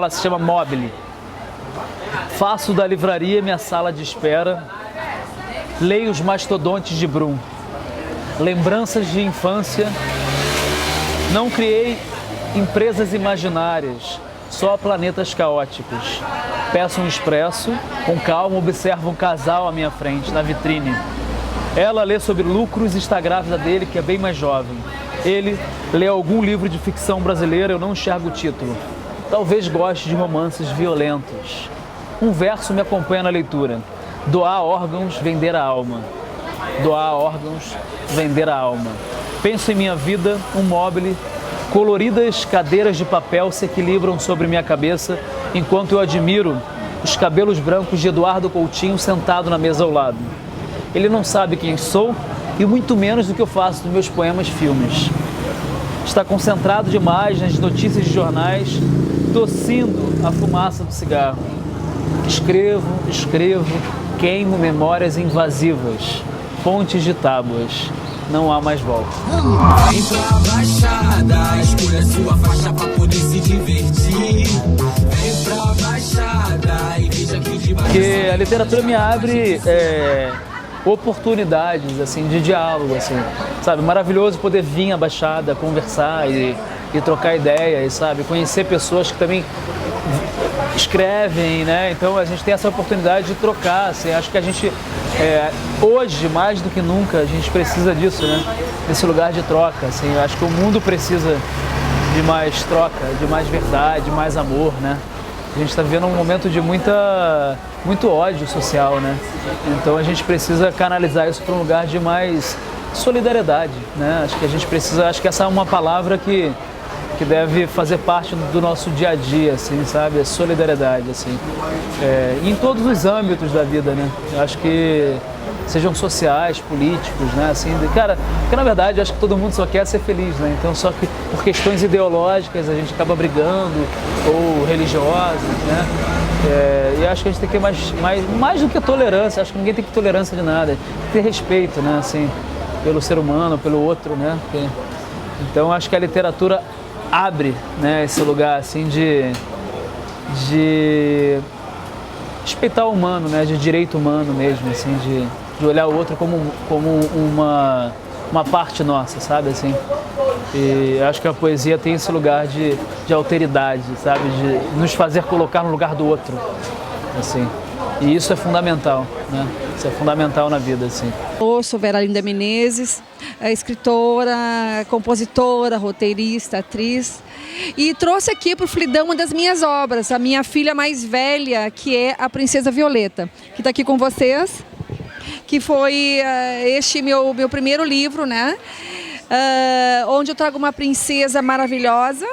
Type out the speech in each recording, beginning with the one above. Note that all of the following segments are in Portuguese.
se chama Mobile. Faço da livraria minha sala de espera, leio os mastodontes de Brum, lembranças de infância. Não criei empresas imaginárias, só planetas caóticos. Peço um expresso, com calma observo um casal à minha frente, na vitrine. Ela lê sobre lucros e está grávida dele, que é bem mais jovem. Ele lê algum livro de ficção brasileira, eu não enxergo o título. Talvez goste de romances violentos. Um verso me acompanha na leitura. Doar órgãos, vender a alma. Doar órgãos, vender a alma. Penso em minha vida, um mobile. Coloridas cadeiras de papel se equilibram sobre minha cabeça, enquanto eu admiro os cabelos brancos de Eduardo Coutinho sentado na mesa ao lado. Ele não sabe quem sou e muito menos do que eu faço nos meus poemas filmes. Está concentrado demais nas notícias de jornais, tossindo a fumaça do cigarro. Escrevo, queimo memórias invasivas, pontes de tábuas. Não há mais volta. Vem pra Baixada, escolha sua faixa pra poder se divertir. Vem pra Baixada e veja que de baixo. Porque a literatura me abre oportunidades assim, de diálogo, assim, sabe? Maravilhoso poder vir à Baixada, conversar e trocar ideias, sabe? Conhecer pessoas que também escrevem, né? Então a gente tem essa oportunidade de trocar, assim. Acho que a gente, hoje, mais do que nunca, a gente precisa disso, né? Desse lugar de troca, assim. Eu acho que o mundo precisa de mais troca, de mais verdade, de mais amor, né? A gente está vivendo um momento de muito ódio social, né? Então a gente precisa canalizar isso para um lugar de mais solidariedade, né? Acho que a gente precisa, acho que essa é uma palavra que deve fazer parte do nosso dia a dia, assim, sabe? A solidariedade, assim. Em todos os âmbitos da vida, né? Eu acho que sejam sociais, políticos, né? Assim, cara, porque na verdade eu acho que todo mundo só quer ser feliz, né? Então só que por questões ideológicas a gente acaba brigando, ou religiosas, né? E acho que a gente tem que ter mais do que tolerância, acho que ninguém tem que ter tolerância de nada, tem que ter respeito, né? Assim, pelo ser humano, pelo outro, né? Então acho que a literatura abre, né, esse lugar assim de respeitar o humano, né, de direito humano mesmo, assim, de olhar o outro como uma parte nossa, sabe, assim. E acho que a poesia tem esse lugar de alteridade, sabe, de nos fazer colocar no lugar do outro, assim. E isso é fundamental, né? Isso é fundamental na vida, assim. Eu sou Vera Linda Menezes, escritora, compositora, roteirista, atriz. E trouxe aqui para o Flidão uma das minhas obras, a minha filha mais velha, que é a Princesa Violeta, que está aqui com vocês, que foi este meu primeiro livro, né? Onde eu trago uma princesa maravilhosa,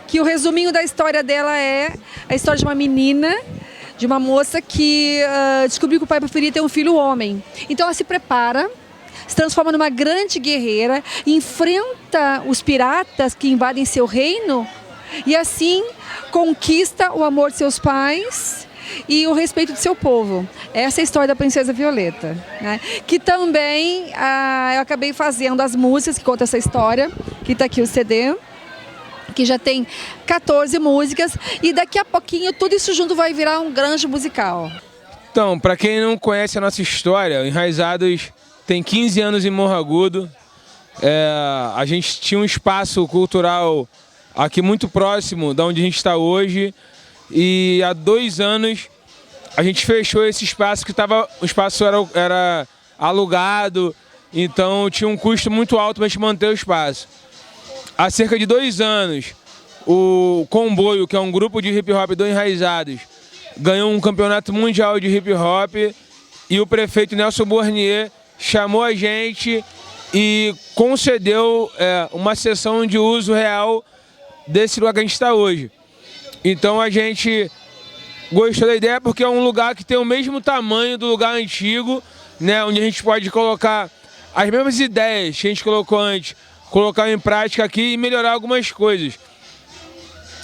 que o resuminho da história dela é a história de uma menina, de uma moça que descobriu que o pai preferia ter um filho homem. Então ela se prepara, se transforma numa grande guerreira, enfrenta os piratas que invadem seu reino e assim conquista o amor de seus pais e o respeito de seu povo. Essa é a história da Princesa Violeta, né? Que também eu acabei fazendo as músicas que contam essa história, que está aqui o CD, que já tem 14 músicas e daqui a pouquinho tudo isso junto vai virar um grande musical. Então, para quem não conhece a nossa história, o Enraizados tem 15 anos em Morro Agudo. A gente tinha um espaço cultural aqui muito próximo da onde a gente está hoje e há 2 anos a gente fechou esse espaço o espaço era alugado, então tinha um custo muito alto para a gente manter o espaço. Há cerca de 2 anos, o Comboio, que é um grupo de hip hop do Enraizados, ganhou um campeonato mundial de hip hop e o prefeito Nelson Bournier chamou a gente e concedeu uma sessão de uso real desse lugar que a gente está hoje. Então a gente gostou da ideia porque é um lugar que tem o mesmo tamanho do lugar antigo, né, onde a gente pode colocar as mesmas ideias que a gente colocou antes, colocar em prática aqui e melhorar algumas coisas.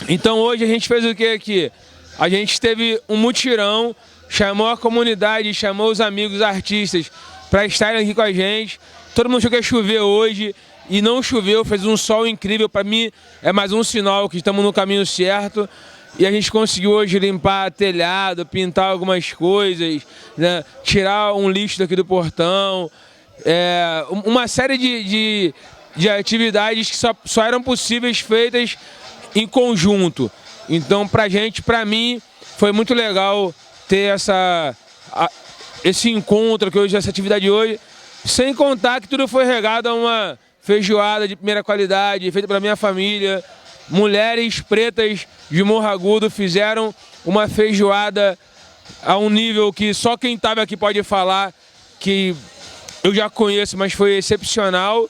Então hoje a gente fez o que aqui? A gente teve um mutirão, chamou a comunidade, chamou os amigos artistas para estarem aqui com a gente. Todo mundo achou que ia chover hoje e não choveu, fez um sol incrível. Para mim é mais um sinal que estamos no caminho certo. e a gente conseguiu hoje limpar telhado, pintar algumas coisas, né? Tirar um lixo daqui do portão, uma série de atividades que só eram possíveis feitas em conjunto. Então, pra mim, foi muito legal ter esse encontro, essa atividade de hoje, sem contar que tudo foi regado a uma feijoada de primeira qualidade, feita pela minha família. Mulheres pretas de Morro Agudo fizeram uma feijoada a um nível que só quem estava aqui pode falar, que eu já conheço, mas foi excepcional.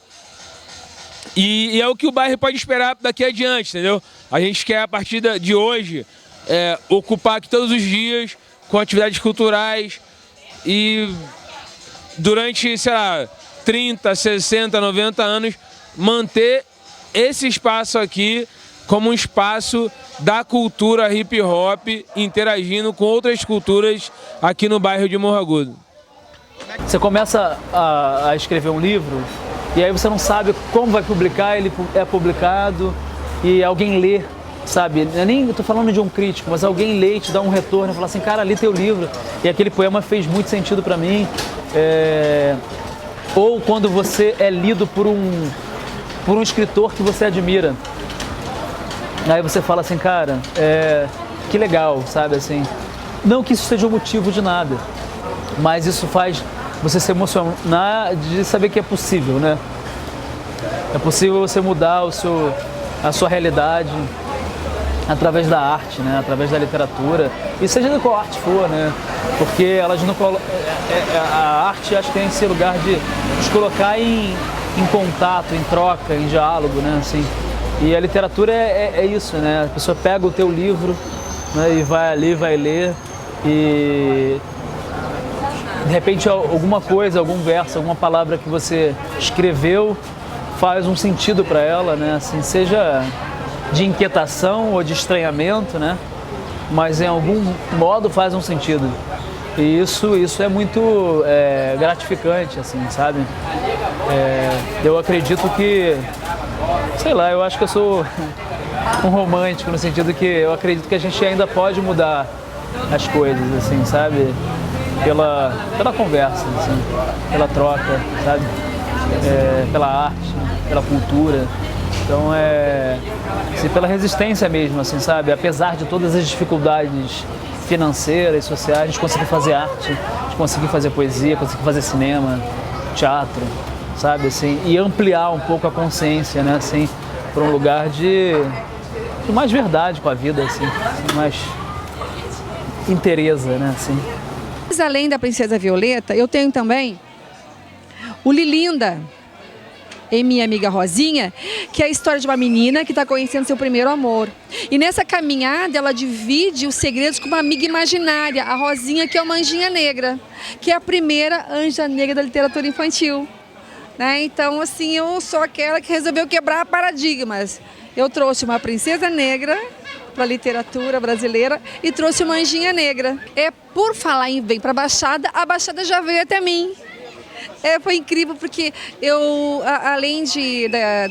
E é o que o bairro pode esperar daqui adiante, entendeu? A gente quer, a partir de hoje, ocupar aqui todos os dias com atividades culturais e durante, sei lá, 30, 60, 90 anos, manter esse espaço aqui como um espaço da cultura hip hop, interagindo com outras culturas aqui no bairro de Morro Agudo. Você começa a escrever um livro e aí você não sabe como vai publicar, ele é publicado e alguém lê, sabe? Eu nem estou falando de um crítico, mas alguém lê e te dá um retorno e fala assim, cara, li teu livro e aquele poema fez muito sentido para mim. Ou quando você é lido por um escritor que você admira. Aí você fala assim, cara, que legal, sabe, assim. Não que isso seja um motivo de nada, mas isso faz você se emocionar de saber que é possível, né? É possível você mudar a sua realidade através da arte, né? Através da literatura, e seja de qual arte for, né? Porque elas não a arte, acho que tem esse lugar de nos colocar em contato, em troca, em diálogo, né? Assim, e a literatura é isso, né? A pessoa pega o teu livro, né, e vai ali, vai ler, e de repente alguma coisa, algum verso, alguma palavra que você escreveu faz um sentido para ela, né? Assim, seja de inquietação ou de estranhamento, né? Mas em algum modo faz um sentido. E isso é muito gratificante, assim, sabe? Eu acredito que, sei lá, eu acho que eu sou um romântico no sentido que eu acredito que a gente ainda pode mudar as coisas, assim, sabe? Pela conversa, assim, pela troca, sabe? Pela arte, pela cultura. Então assim, pela resistência mesmo, assim, sabe? Apesar de todas as dificuldades financeiras, sociais, a gente conseguir fazer arte, a gente conseguir fazer poesia, conseguir fazer cinema, teatro, sabe? Assim, e ampliar um pouco a consciência, né? Assim, para um lugar de mais verdade com a vida, assim, mais inteireza, né? Assim. Mas além da Princesa Violeta, eu tenho também o Lilinda, em Minha Amiga Rosinha, que é a história de uma menina que está conhecendo seu primeiro amor. E nessa caminhada ela divide os segredos com uma amiga imaginária, a Rosinha, que é uma anjinha negra, que é a primeira anja negra da literatura infantil. Né? Então, assim, eu sou aquela que resolveu quebrar paradigmas. Eu trouxe uma princesa negra para a literatura brasileira e trouxe uma anjinha negra. Por falar em Vem para a Baixada já veio até mim. Foi incrível porque eu, além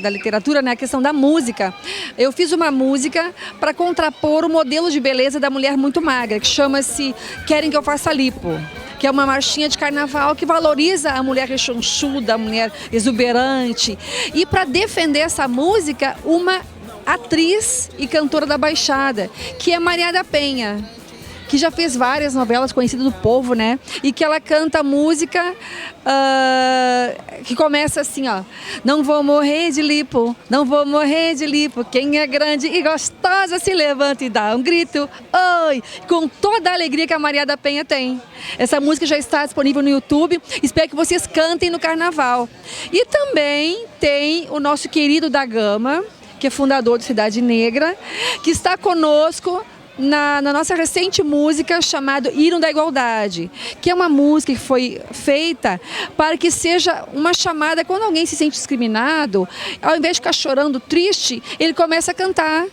da literatura, né, a questão da música, eu fiz uma música para contrapor o modelo de beleza da mulher muito magra, que chama-se Querem que eu faça lipo, que é uma marchinha de carnaval que valoriza a mulher rechonchuda, a mulher exuberante. E para defender essa música, uma atriz e cantora da Baixada, que é Maria da Penha, que já fez várias novelas conhecidas do povo, né? E que ela canta música que começa assim, ó. Não vou morrer de lipo, não vou morrer de lipo. Quem é grande e gostosa se levanta e dá um grito. Oi! Com toda a alegria que a Maria da Penha tem. Essa música já está disponível no YouTube. Espero que vocês cantem no carnaval. E também tem o nosso querido da Gama, que é fundador do Cidade Negra, que está conosco na nossa recente música chamada Hino da Igualdade, que é uma música que foi feita para que seja uma chamada quando alguém se sente discriminado, ao invés de ficar chorando, triste, ele começa a cantar.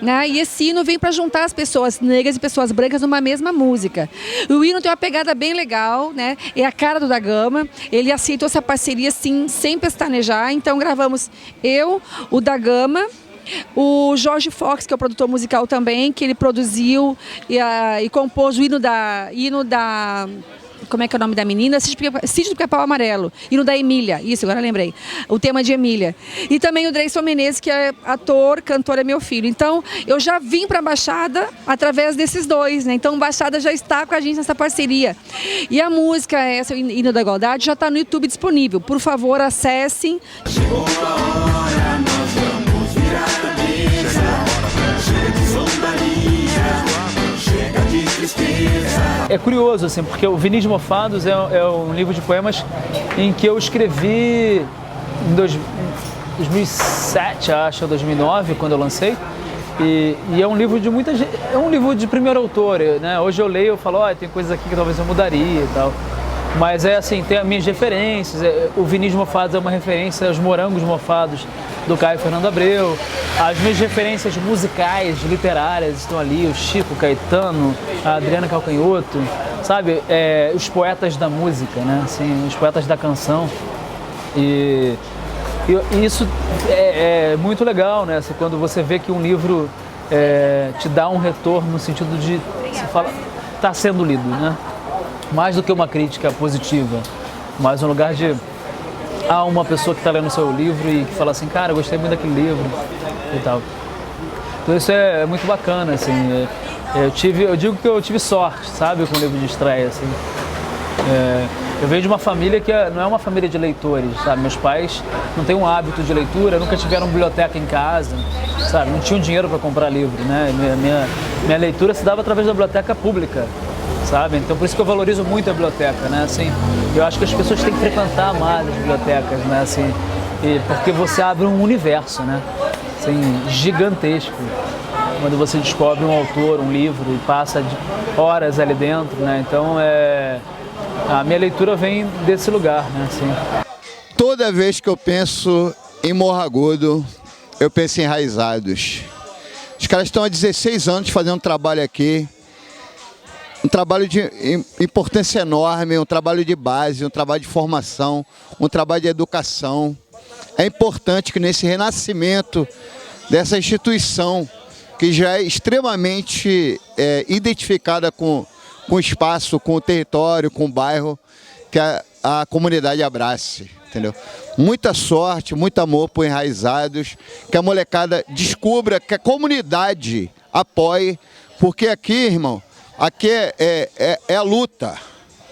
Né? E esse hino vem para juntar as pessoas negras e pessoas brancas numa mesma música. O hino tem uma pegada bem legal, né? É a cara do Da Gama. Ele aceitou essa parceria assim, sem pestanejar. Então gravamos eu, o Da Gama O Jorge Fox, que é o produtor musical também, que ele produziu e compôs o hino da... Como é que é o nome da menina? Sítio do Pica-Pau Amarelo. Hino da Emília. Isso, agora lembrei. O tema de Emília. E também o Dreyson Menezes, que é ator, cantor, é meu filho. Então, eu já vim para a Baixada através desses dois, né? Então, a Baixada já está com a gente nessa parceria. E a música, essa, o Hino da Igualdade, já está no YouTube disponível. Por favor, acessem. Chegou a hora, nós vamos virar a mesa. Chega de zombaria, chega de tristeza. É curioso, assim, porque o Vinis de Mofados é um livro de poemas em que eu escrevi em 2007, acho, ou 2009, quando eu lancei. E é um livro de muita gente, é um livro de primeiro autor, né? Hoje eu leio e falo, tem coisas aqui que talvez eu mudaria e tal. Mas é assim, tem as minhas referências. O Vinis de Mofados é uma referência aos Morangos Mofados do Caio Fernando Abreu. As minhas referências musicais, literárias estão ali, o Chico Caetano, a Adriana Calcanhoto, sabe? Os poetas da música, né? Assim, os poetas da canção. E isso é muito legal, né? Assim, quando você vê que um livro te dá um retorno no sentido de, você fala, está sendo lido, né? Mais do que uma crítica positiva, mas um lugar de uma pessoa que está lendo o seu livro e que fala assim, cara, eu gostei muito daquele livro e tal. Então isso é muito bacana, assim. Eu digo que eu tive sorte, sabe, com o livro de estreia, assim. Eu venho de uma família que não é uma família de leitores, sabe? Meus pais não têm um hábito de leitura, nunca tiveram biblioteca em casa, sabe? Não tinham dinheiro para comprar livro, né? Minha leitura se dava através da biblioteca pública, sabe? Então por isso que eu valorizo muito a biblioteca, né? Assim, eu acho que as pessoas têm que frequentar mais as bibliotecas, né? Assim, porque você abre um universo, né? Assim, gigantesco. Quando você descobre um autor, um livro e passa horas ali dentro, né? Então a minha leitura vem desse lugar, né? Assim. Toda vez que eu penso em Morro Agudo, eu penso em Enraizados. Os caras estão há 16 anos fazendo um trabalho aqui. Um trabalho de importância enorme, um trabalho de base, um trabalho de formação, um trabalho de educação. É importante que nesse renascimento dessa instituição, que já é extremamente identificada com o espaço, com o território, com o bairro, que a comunidade abrace, entendeu? Muita sorte, muito amor por Enraizados, que a molecada descubra, que a comunidade apoie, porque aqui, irmão, aqui é a luta,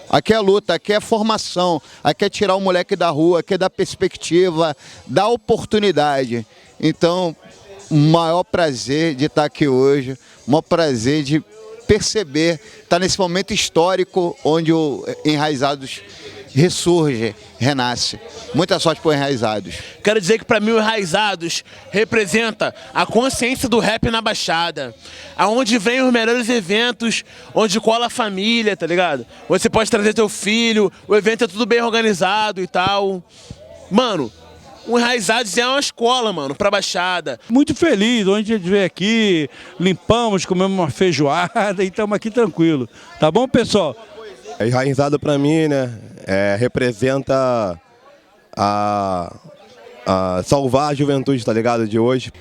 aqui é a luta, aqui é a formação, aqui é tirar o moleque da rua, aqui é dar perspectiva, dar oportunidade. Então, o maior prazer de estar aqui hoje, o maior prazer de perceber, estar nesse momento histórico onde o Enraizados ressurge, renasce. Muita sorte por Enraizados. Quero dizer que para mim o Enraizados representa a consciência do rap na Baixada, aonde vem os melhores eventos, onde cola a família, tá ligado? Você pode trazer teu filho, o evento é tudo bem organizado e tal. Mano, o Enraizados é uma escola, mano, pra Baixada. Muito feliz, onde a gente veio aqui, limpamos, comemos uma feijoada e estamos aqui tranquilo. Tá bom, pessoal? Enraizado para mim, né, representa a salvar a juventude, tá ligado, de hoje.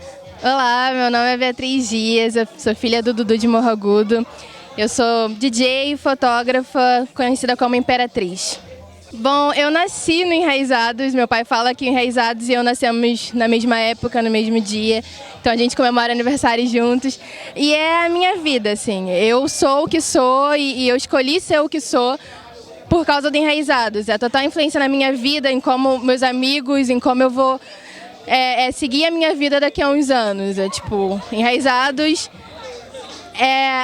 Olá, meu nome é Beatriz Dias, eu sou filha do Dudu de Morro Agudo. Eu sou DJ e fotógrafa, conhecida como Imperatriz. Bom, eu nasci no Enraizados, meu pai fala que Enraizados e eu nascemos na mesma época, no mesmo dia, então a gente comemora aniversário juntos e é a minha vida, assim, eu sou o que sou e eu escolhi ser o que sou por causa do Enraizados, é total influência na minha vida, em como meus amigos, em como eu vou seguir a minha vida daqui a uns anos, tipo, Enraizados.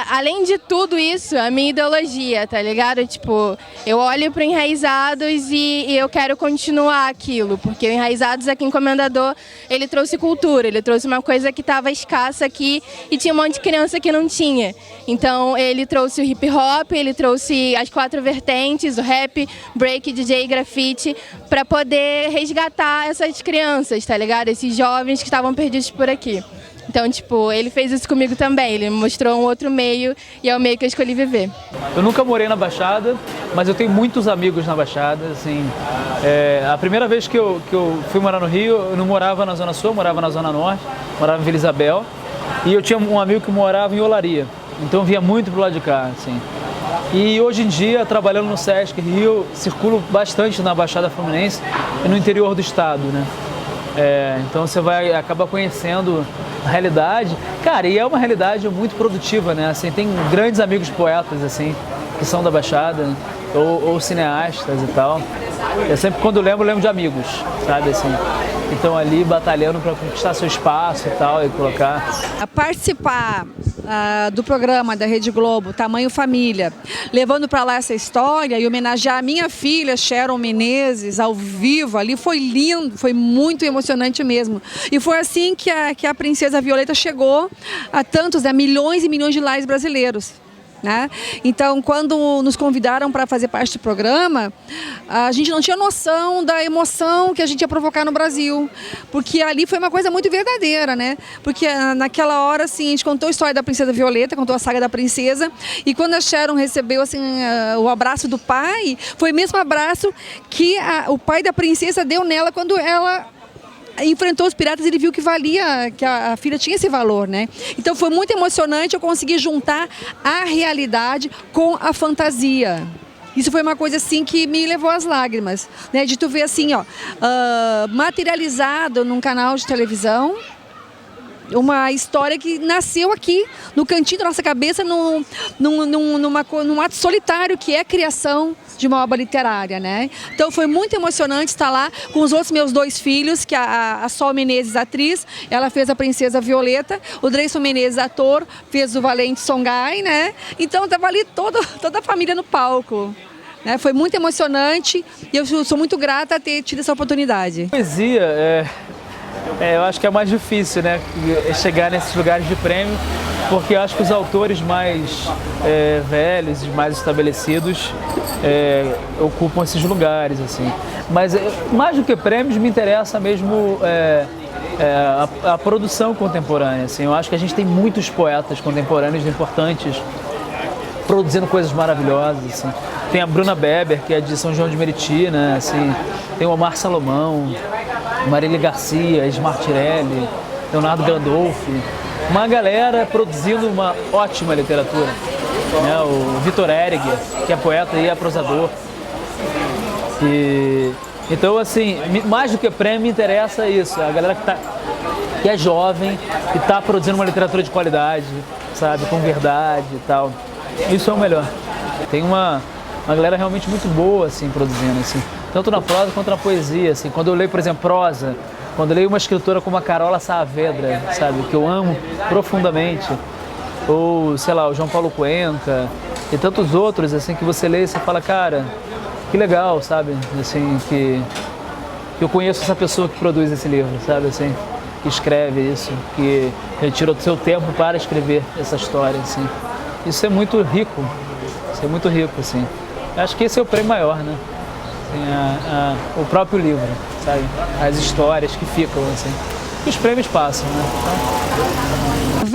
Além de tudo isso, a minha ideologia, tá ligado? Tipo, eu olho para Enraizados e eu quero continuar aquilo, porque o Enraizados aqui em Comendador, ele trouxe cultura, ele trouxe uma coisa que estava escassa aqui e tinha um monte de criança que não tinha. Então, ele trouxe o hip hop, ele trouxe as 4 vertentes, o rap, break, DJ e grafite, para poder resgatar essas crianças, tá ligado? Esses jovens que estavam perdidos por aqui. Então, tipo, ele fez isso comigo também. Ele me mostrou um outro meio e é o meio que eu escolhi viver. Eu nunca morei na Baixada, mas eu tenho muitos amigos na Baixada, assim. A primeira vez que eu fui morar no Rio, eu não morava na Zona Sul, eu morava na Zona Norte, morava em Vila Isabel. E eu tinha um amigo que morava em Olaria, então eu vinha muito pro lado de cá, assim. E hoje em dia, trabalhando no Sesc Rio, circulo bastante na Baixada Fluminense e no interior do estado, né? Então você acaba conhecendo a realidade. Cara, e é uma realidade muito produtiva, né? Assim, tem grandes amigos poetas, assim, que são da Baixada, ou cineastas e tal. Eu sempre, quando lembro de amigos, sabe, assim. Então ali batalhando para conquistar seu espaço e tal, e colocar. Participar do programa da Rede Globo, Tamanho Família, levando para lá essa história e homenagear a minha filha, Sharon Menezes, ao vivo ali, foi lindo, foi muito emocionante mesmo. E foi assim que a Princesa Violeta chegou a tantos, né, milhões e milhões de lares brasileiros. Né? Então, quando nos convidaram para fazer parte do programa, a gente não tinha noção da emoção que a gente ia provocar no Brasil, porque ali foi uma coisa muito verdadeira, né? Porque naquela hora, assim, a gente contou a história da Princesa Violeta, contou a saga da princesa, e quando a Sharon recebeu, assim, o abraço do pai, foi o mesmo abraço que o pai da princesa deu nela quando ela enfrentou os piratas e ele viu que valia, que a filha tinha esse valor, né? Então foi muito emocionante, eu consegui juntar a realidade com a fantasia. Isso foi uma coisa assim que me levou às lágrimas, né? De tu ver assim, ó, materializado num canal de televisão, uma história que nasceu aqui, no cantinho da nossa cabeça, num ato solitário que é a criação de uma obra literária, né? Então foi muito emocionante estar lá com os outros meus 2 filhos, que a Sol Menezes, atriz, ela fez a Princesa Violeta, o Dreyson Menezes, ator, fez o Valente Songhai, né? Então estava ali toda a família no palco. Né? Foi muito emocionante e eu sou muito grata a ter tido essa oportunidade. Poesia, eu acho que é mais difícil, né, chegar nesses lugares de prêmio, porque eu acho que os autores mais velhos e mais estabelecidos ocupam esses lugares, assim. Mas mais do que prêmios, me interessa mesmo a produção contemporânea, assim. Eu acho que a gente tem muitos poetas contemporâneos importantes produzindo coisas maravilhosas, assim. Tem a Bruna Beber, que é de São João de Meriti, né, assim. Tem o Omar Salomão, Marília Garcia, Smartirelli, Leonardo Gandolfi, uma galera produzindo uma ótima literatura, né? O Vitor Erig, que é poeta e é prosador. Então, assim, mais do que prêmio, me interessa isso, a galera que é jovem, que está produzindo uma literatura de qualidade, sabe, com verdade e tal. Isso é o melhor. Tem uma galera realmente muito boa, assim, produzindo, assim. Tanto na prosa quanto na poesia, assim. Quando eu leio, por exemplo, prosa, quando eu leio uma escritora como a Carola Saavedra, sabe, que eu amo profundamente, ou, sei lá, o João Paulo Cuenca, e tantos outros, assim, que você lê e você fala, cara, que legal, sabe, assim, que eu conheço essa pessoa que produz esse livro, sabe, assim, que escreve isso, que retira o seu tempo para escrever essa história, assim. Isso é muito rico, assim. Eu acho que esse é o prêmio maior, né? Assim, o próprio livro, sabe? As histórias que ficam, assim. E os prêmios passam, né? Então...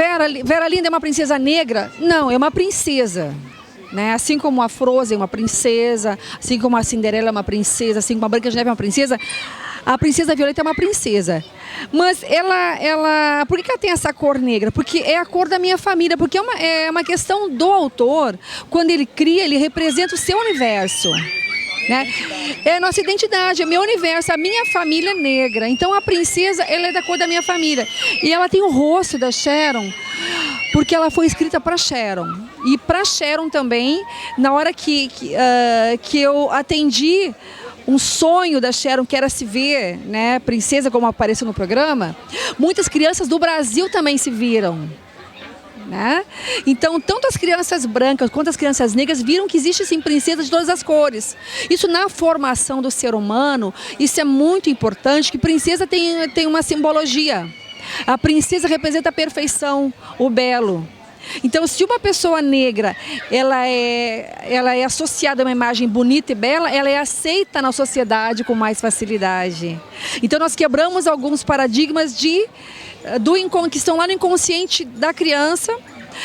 Vera Linda é uma princesa negra? Não, é uma princesa. Né? Assim como a Frozen é uma princesa, assim como a Cinderela é uma princesa, assim como a Branca de Neve é uma princesa, a Princesa Violeta é uma princesa. Mas ela... Por que ela tem essa cor negra? Porque é a cor da minha família, porque é uma questão do autor. Quando ele cria, ele representa o seu universo. Né? É a nossa identidade, é meu universo, a minha família é negra. Então a princesa, ela é da cor da minha família. E ela tem o rosto da Sharon, porque ela foi escrita para Sharon. E para Sharon também, na hora que eu atendi um sonho da Sharon, que era se ver, né, princesa, como apareceu no programa, muitas crianças do Brasil também se viram. Né? Então, tanto as crianças brancas quanto as crianças negras viram que existe sim princesa de todas as cores. Isso na formação do ser humano, isso é muito importante, que princesa tem uma simbologia. A princesa representa a perfeição, o belo. Então, se uma pessoa negra, ela é associada a uma imagem bonita e bela, ela é aceita na sociedade com mais facilidade. Então, nós quebramos alguns paradigmas que estão lá no inconsciente da criança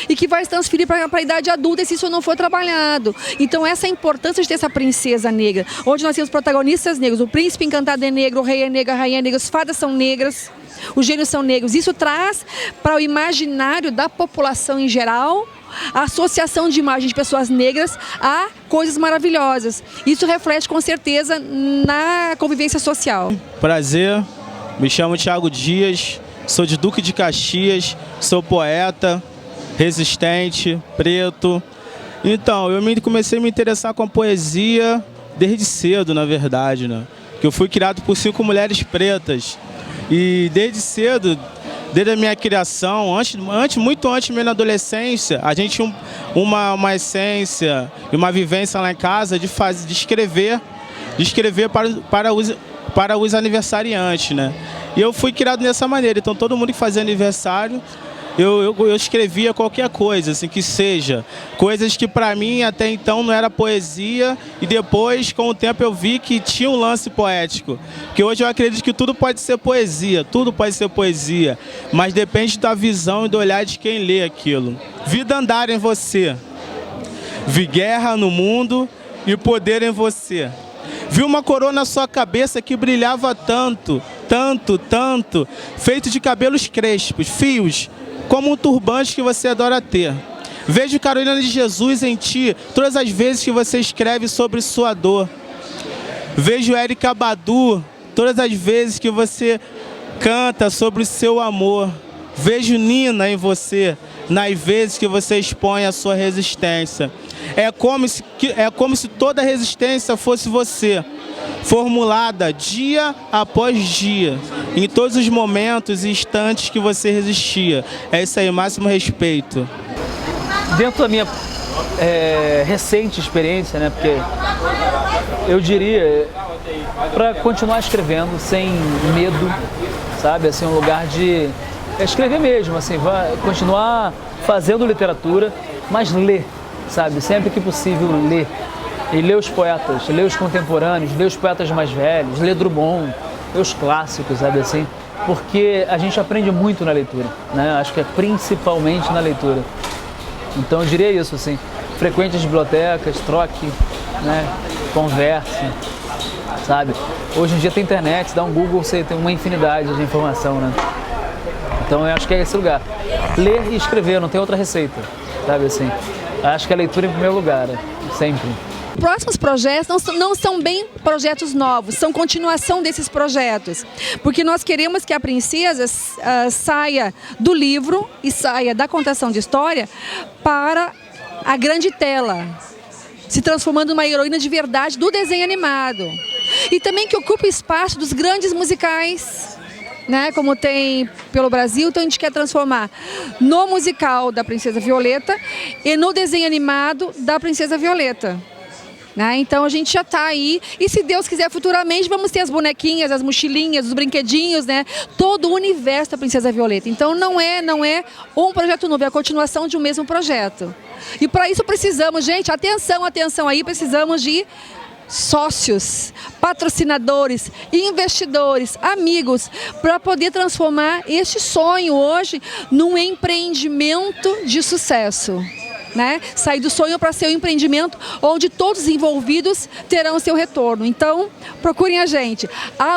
e que vai se transferir para a idade adulta se isso não for trabalhado. Então, essa é a importância de ter essa princesa negra, onde nós temos protagonistas negros, o príncipe encantado é negro, o rei é negro, a rainha é negra, as fadas são negras. Os gênios são negros. Isso traz para o imaginário da população em geral a associação de imagens de pessoas negras a coisas maravilhosas. Isso reflete com certeza na convivência social. Prazer, me chamo Thiago Dias, sou de Duque de Caxias, sou poeta, resistente, preto. Então, comecei a me interessar com a poesia desde cedo, na verdade, né? Que eu fui criado por 5 mulheres pretas. E desde cedo, desde a minha criação, muito antes mesmo na adolescência, a gente tinha uma essência e uma vivência lá em casa de escrever para os aniversariantes, né? E eu fui criado dessa maneira, então todo mundo que fazia aniversário, eu escrevia qualquer coisa, assim, que seja. Coisas que para mim até então não era poesia e depois, com o tempo, eu vi que tinha um lance poético. Porque hoje eu acredito que tudo pode ser poesia, mas depende da visão e do olhar de quem lê aquilo. Vida andar em você, vi guerra no mundo e poder em você. Vi uma coroa na sua cabeça que brilhava tanto, feito de cabelos crespos, fios, como um turbante que você adora ter. Vejo Carolina de Jesus em ti, todas as vezes que você escreve sobre sua dor. Vejo Erykah Badu, todas as vezes que você canta sobre o seu amor. Vejo Nina em você, nas vezes que você expõe a sua resistência. É como se toda resistência fosse você, formulada dia após dia, em todos os momentos e instantes que você resistia. É isso aí, máximo respeito. Dentro da minha recente experiência, né, porque eu diria, para continuar escrevendo sem medo, sabe, assim, um lugar de escrever mesmo, assim, continuar fazendo literatura, mas ler, sabe, sempre que possível ler. E ler os poetas, ler os contemporâneos, ler os poetas mais velhos, ler Drummond, ler os clássicos, sabe assim? Porque a gente aprende muito na leitura, né? Acho que é principalmente na leitura. Então eu diria isso, assim, frequente as bibliotecas, troque, né? Converse, sabe? Hoje em dia tem internet, dá um Google, você tem uma infinidade de informação, né? Então eu acho que é esse lugar. Ler e escrever, não tem outra receita, sabe assim? Acho que a leitura em primeiro lugar, sempre. Próximos projetos não são bem projetos novos, são continuação desses projetos, porque nós queremos que a princesa saia do livro e saia da contação de história para a grande tela, se transformando numa heroína de verdade do desenho animado. E também que ocupe o espaço dos grandes musicais, né, como tem pelo Brasil. Então a gente quer transformar no musical da Princesa Violeta e no desenho animado da Princesa Violeta. Então a gente já está aí, e se Deus quiser futuramente vamos ter as bonequinhas, as mochilinhas, os brinquedinhos, né? Todo o universo da Princesa Violeta. Então não é um projeto novo, é a continuação de um mesmo projeto. E para isso precisamos, gente, atenção aí, precisamos de sócios, patrocinadores, investidores, amigos, para poder transformar este sonho hoje num empreendimento de sucesso. Né? Sair do sonho para ser um empreendimento onde todos os envolvidos terão seu retorno. Então, procurem a gente.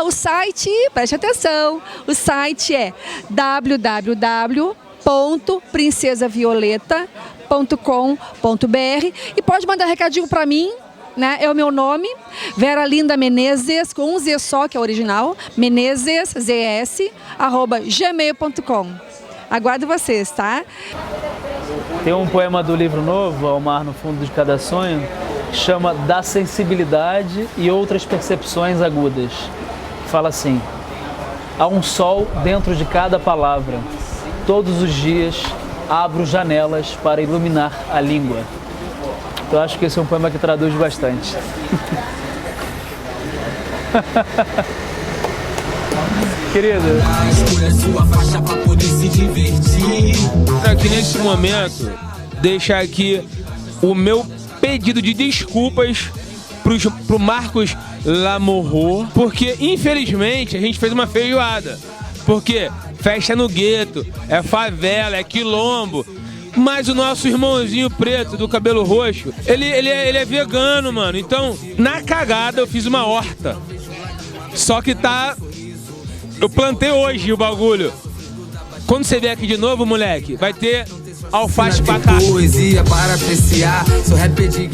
O site, preste atenção, o site é www.princesavioleta.com.br e pode mandar recadinho para mim, né? É o meu nome, Vera Linda Menezes, com um Z só, que é original, menezes@gmail.com. Aguardo vocês, tá? Tem um poema do livro novo, Ao Mar no Fundo de Cada Sonho, que chama Da Sensibilidade e Outras Percepções Agudas. Fala assim: há um sol dentro de cada palavra. Todos os dias abro janelas para iluminar a língua. Eu acho que esse é um poema que traduz bastante. Querida. Escolha sua faixa pra poder se divertir. Aqui nesse momento, deixar aqui o meu pedido de desculpas pro Marcos Lamorro, porque infelizmente a gente fez uma feijoada. Porque festa no gueto, é favela, é quilombo. Mas o nosso irmãozinho preto do cabelo roxo, ele é vegano, mano. Então, na cagada eu fiz uma horta. Só que eu plantei hoje o bagulho. Quando você vier aqui de novo, moleque, vai ter alface pra cá. Poesia para apreciar, sou rap de